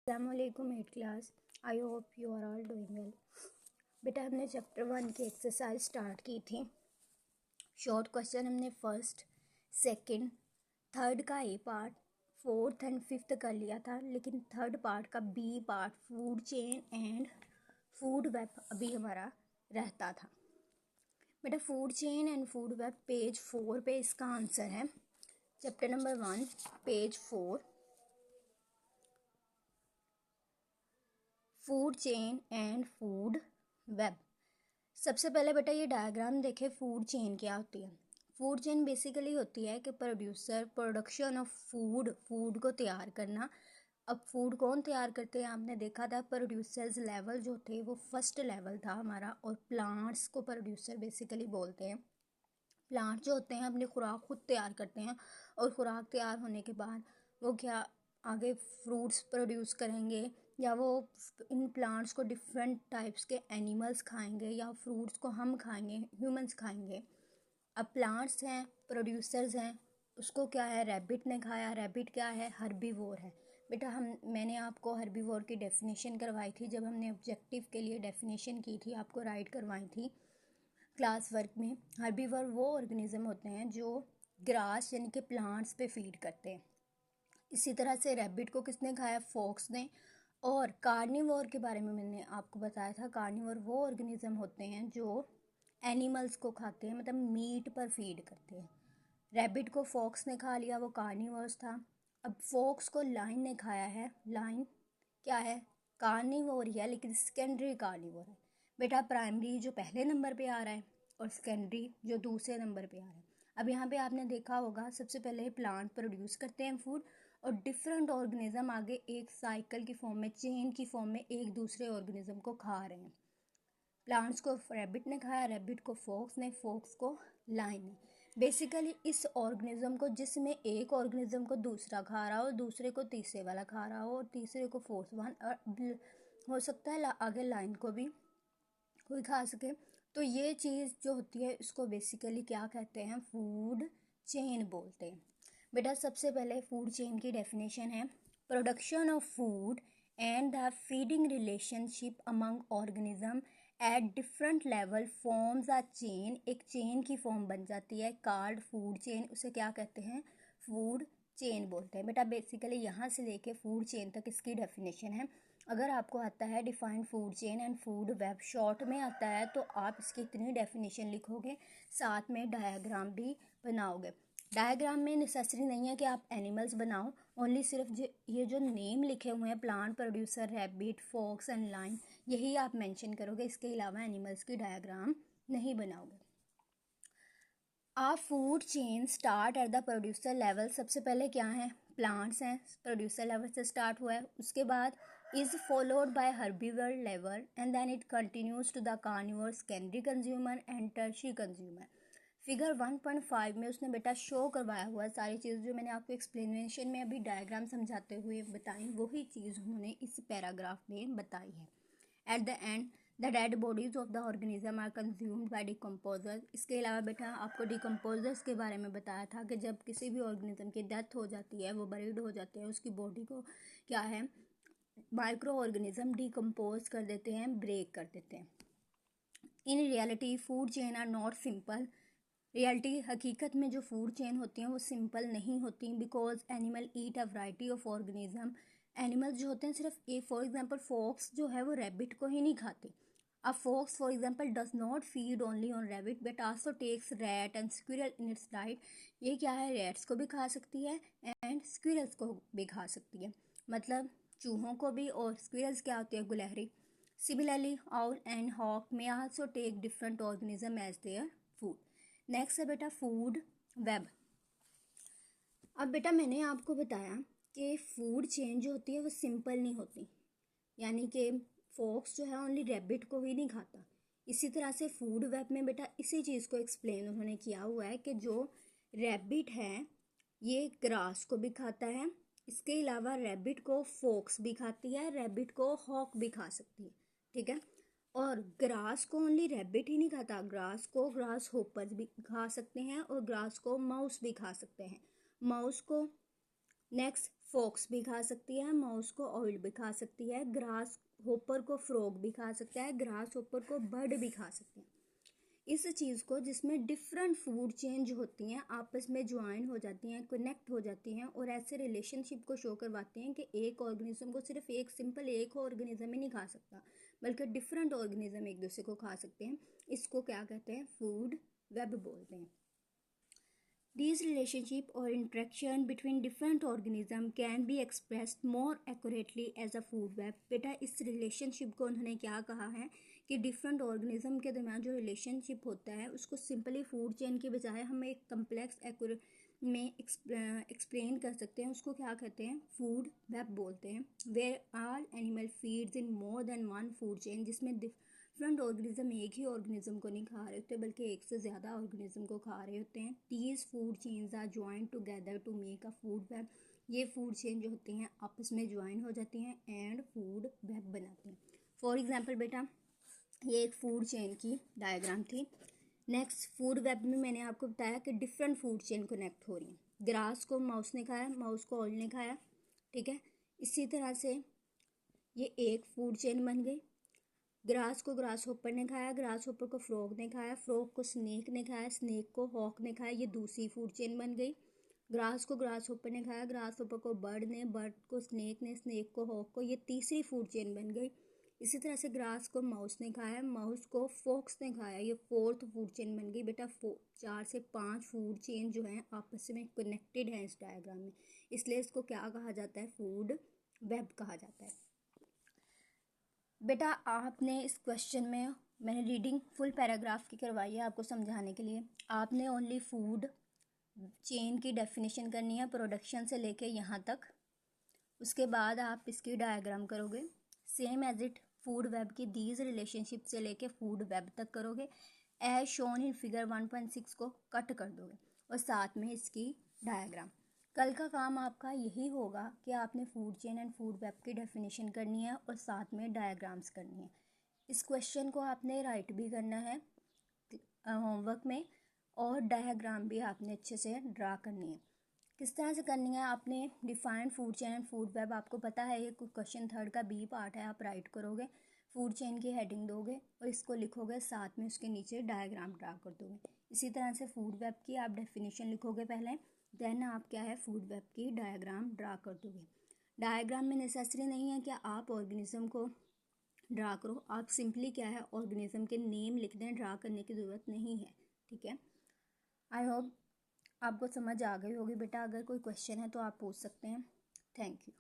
अस्सलामुअलैकुम 8th class. I hope you are all doing well. बेटा हमने चैप्टर 1 की एक्सरसाइज स्टार्ट की थी। शॉर्ट क्वेश्चन हमने फर्स्ट, सेकंड, थर्ड का A part, fourth and fifth कर लिया था, लेकिन थर्ड पार्ट का B part food chain and food web अभी हमारा रहता था। बेटा food chain and food web page 4 पे इसका आंसर है। Chapter number 1 page 4, food chain and food web. सबसे पहले बेटा ये डायग्राम देखे, फूड चेन क्या होती है। फूड चेन बेसिकली होती है कि प्रोडक्शन ऑफ फूड को तैयार करना। अब फूड कौन तैयार करते हैं, आपने देखा था प्रोड्यूसर्स लेवल जो थे वो फर्स्ट लेवल था हमारा, और प्लांट्स को प्रोड्यूसर बेसिकली बोलते हैं। प्लांट जो होते हैं अपनी खुराक खुद तैयार करते हैं, और खुराक तैयार होने के बाद वो क्या आगे फ्रूट्स प्रोड्यूस करेंगे, या वो इन प्लांट्स को डिफरेंट टाइप्स के एनिमल्स खाएंगे, या फ्रूट्स को हम खाएंगे, ह्यूमंस खाएंगे। अब प्लांट्स हैं, प्रोड्यूसर्स हैं, उसको क्या है, रैबिट ने खाया। रैबिट क्या है, हर्बीवोर है। बेटा मैंने आपको हर्बीवोर की डेफिनेशन करवाई थी जब हमने ऑब्जेक्टिव के लिए डेफिनेशन की थी, आपको राइट करवाई थी क्लास वर्क में। हर्बीवर वो ऑर्गेनिज्म होते हैं जो ग्रास यानी कि प्लांट्स पे फीड करते हैं। इसी तरह से रैबिट को किसने खाया, फॉक्स ने। और कार्निवोर के बारे में मैंने आपको बताया था, कार्निवोर वो ऑर्गेनिज्म होते हैं जो एनिमल्स को खाते हैं, मतलब मीट पर फीड करते हैं। रैबिट को फॉक्स ने खा लिया, वो कार्निवोर्स था। अब फॉक्स को लाइन ने खाया है। लाइन क्या है, कार्निवोर ही है, लेकिन सेकेंडरी कार्निवोर है। बेटा प्राइमरी जो पहले नंबर पे आ रहा है और सेकेंडरी जो दूसरे नंबर पे आ रहा है। अब यहाँ पे आपने देखा होगा सबसे पहले प्लांट प्रोड्यूस करते हैं फूड, और डिफरेंट ऑर्गेनिज्म आगे एक साइकिल की फॉर्म में, चेन की फॉर्म में एक दूसरे ऑर्गेनिज्म को खा रहे हैं। प्लांट्स को रैबिट ने खाया, रैबिट को फॉक्स ने, फॉक्स को लाइन ने। बेसिकली इस ऑर्गेनिज्म को, जिसमें एक ऑर्गेनिज्म को दूसरा खा रहा हो, दूसरे को तीसरे वाला खा रहा हो, और तीसरे को फोर्थ वन, और हो सकता है आगे लाइन को भी कोई खा सके। तो ये चीज़ जो होती है इसको बेसिकली क्या कहते हैं, फूड चेन बोलते हैं। बेटा सबसे पहले फूड चेन की डेफिनेशन है, production of food and the feeding relationship among organism at different level forms a chain. एक चेन की फॉर्म बन जाती है कार्ड फूड चेन, उसे क्या कहते हैं, फूड चेन बोलते हैं। बेटा बेसिकली यहाँ से लेके फूड चेन तक इसकी डेफिनेशन है। अगर आपको आता है defined food chain and food web, short में आता है, तो आप इसकी इतनी डेफिनेशन लिखोगे, साथ में डायग्राम भी बनाओगे। डायग्राम में नेसेसरी नहीं है कि आप एनिमल्स बनाओ, ओनली सिर्फ ये जो नेम लिखे हुए हैं, plant producer, rabbit, fox and lion, यही आप मेंशन करोगे। इसके अलावा एनिमल्स की डायग्राम नहीं बनाओगे। A food chain start at the producer level. सबसे पहले क्या है, प्लांट्स हैं, प्रोड्यूसर लेवल से स्टार्ट हुआ है। उसके बाद is followed by herbivore level and then it continues to the carnivore, secondary consumer and tertiary consumer. Figure 1.5 में उसने बेटा शो करवाया हुआ सारी चीज़ जो मैंने आपको एक्सप्लेनेशन में अभी डायग्राम समझाते हुए बताई, वही चीज़ उन्होंने इस पैराग्राफ में बताई है। At the end the dead bodies of the organism are consumed by decomposer. इसके अलावा बेटा आपको डिकम्पोजर्स के बारे में बताया था कि जब किसी भी ऑर्गेनिज्म की डेथ हो जाती है, वो बरीड हो जाते हैं, उसकी बॉडी को क्या है, माइक्रो ऑर्गेनिज्म डिकम्पोज कर देते हैं, ब्रेक कर देते हैं। In reality food chain are not simple. Reality हकीकत में जो फूड चेन होती हैं वो सिंपल नहीं होती, because animal eat a variety of organism. Animals जो होते हैं सिर्फ एक, फॉर एग्जांपल फॉक्स जो है वो रैबिट को ही नहीं खाते। A fox for example does not feed only on rabbit but also takes rat and squirrel in its diet. ये क्या है, रैट्स को भी खा सकती है एंड स्क्विरल्स को भी खा सकती है, मतलब चूहों को भी। और स्क्विरल्स क्या होती है, गुलहरी। सिमिलरली आउल एंड हॉक में also take different organism as their food. Next है बेटा फूड वेब। अब बेटा मैंने आपको बताया कि फूड चेन जो होती है वो सिंपल नहीं होती, यानी कि फॉक्स जो है ओनली रैबिट को ही नहीं खाता। इसी तरह से फूड वेब में बेटा इसी चीज़ को एक्सप्लेन उन्होंने किया हुआ है कि जो रैबिट है ये ग्रास को भी खाता है, इसके अलावा रैबिट को फॉक्स भी खाती है, रैबिट को हॉक भी खा सकती है, ठीक है। और ग्रास को ओनली रैबिट ही नहीं खाता, ग्रास को ग्रास होपर्स भी खा सकते हैं, और ग्रास को माउस भी खा सकते हैं, माउस को। नेक्स्ट फॉक्स भी खा सकती है, माउस को ऑयल भी खा सकती है, ग्रास होपर को फ्रॉग भी खा सकता है, ग्रास होपर को बर्ड भी खा सकते हैं। इस चीज़ को जिसमें डिफरेंट फूड चेंज होती हैं, आपस में ज्वाइन हो जाती हैं, कनेक्ट हो जाती हैं और ऐसे रिलेशनशिप को शो करवाते हैं कि एक ऑर्गेनिज्म को सिर्फ एक ऑर्गेनिज्म ही नहीं खा सकता, बल्कि डिफरेंट ऑर्गेनिज्म एक दूसरे को खा सकते हैं। इसको क्या कहते हैं? फूड वेब बोलते हैं। These relationship or interaction between different organism can be expressed more accurately as a food web। बेटा इस रिलेशनशिप को उन्होंने क्या कहा है कि डिफरेंट ऑर्गेनिज्म के दरमियान जो रिलेशनशिप होता है उसको सिंपली फूड चेन के बजाय हम एक कम्प्लेक्स में एक्सप्लेन कर सकते हैं। उसको क्या कहते हैं? फूड वेब बोलते हैं। Where all animal feeds in more than one food chain, जिसमें डिफरेंट ऑर्गेनिज्म एक ही ऑर्गेनिज्म को नहीं खा रहे होते बल्कि एक से ज़्यादा ऑर्गेनिज्म को खा रहे होते हैं। These food chains are join together to make a food web. ये फूड चेन जो होती हैं आपस में ज्वाइन हो जाती हैं एंड फूड वेब बनाती हैं। फॉर एग्जांपल बेटा ये एक फूड चेन की डायग्राम थी। नेक्स्ट फूड वेब में मैंने आपको बताया कि डिफरेंट फूड चेन कनेक्ट हो रही हैं। ग्रास को माउस ने खाया, माउस को ऑयल ने खाया, ठीक है। इसी तरह से ये एक फूड चेन बन गई। ग्रास को ग्रास होपर ने खाया, ग्रास होपर को फ्रॉग ने खाया, फ्रॉग को स्नेक ने खाया, स्नेक को हॉक ने खाया, ये दूसरी फूड चेन बन गई। ग्रास को ग्रास होपर ने खाया, ग्रास होपर को बर्ड ने, बर्ड को स्नेक ने, स्नेक को हॉक को, ये तीसरी फूड चेन बन गई। इसी तरह से ग्रास को माउस ने खाया, माउस को फॉक्स ने खाया, ये फोर्थ फूड चेन बन गई। बेटा 4 से 5 फूड चेन जो हैं आपस में कनेक्टेड हैं इस डायग्राम में, इसलिए इसको क्या कहा जाता है? फूड वेब कहा जाता है। बेटा आपने इस क्वेश्चन में मैंने रीडिंग फुल पैराग्राफ की करवाई है आपको समझाने के लिए। आपने ओनली फूड चेन की डेफिनेशन करनी है प्रोडक्शन से लेके यहाँ तक। उसके बाद आप इसकी डायग्राम करोगे same as it food web की दीज रिलेशनशिप से लेके फूड वेब तक करोगे। एज शोन इन फिगर 1.6 को कट कर दोगे और साथ में इसकी डायग्राम। कल का काम आपका यही होगा कि आपने food chain and food web की डेफिनेशन करनी है और साथ में डायग्राम्स करनी है। इस क्वेश्चन को आपने राइट भी करना है होमवर्क में और डायग्राम भी आपने अच्छे से ड्रा करनी है। किस तरह से करनी है? आपने defined food chain and food web आपको पता है, ये क्वेश्चन 3 का बी पार्ट है। आप राइट करोगे, फूड चेन की हेडिंग दोगे और इसको लिखोगे, साथ में उसके नीचे डायग्राम ड्रा कर दोगे। इसी तरह से फूड वेब की आप डेफिनेशन लिखोगे पहले, देन आप क्या है फूड वेब की डायग्राम ड्रा कर दोगे। डायग्राम में नेसेसरी नहीं है कि आप ऑर्गेनिज्म को ड्रा करो, आप सिंपली क्या है ऑर्गेनिज्म के नेम लिख दें, ड्रा करने की ज़रूरत नहीं है, ठीक है। आई होप आपको समझ आ गई होगी बेटा। अगर कोई क्वेश्चन है तो आप पूछ सकते हैं। Thank you.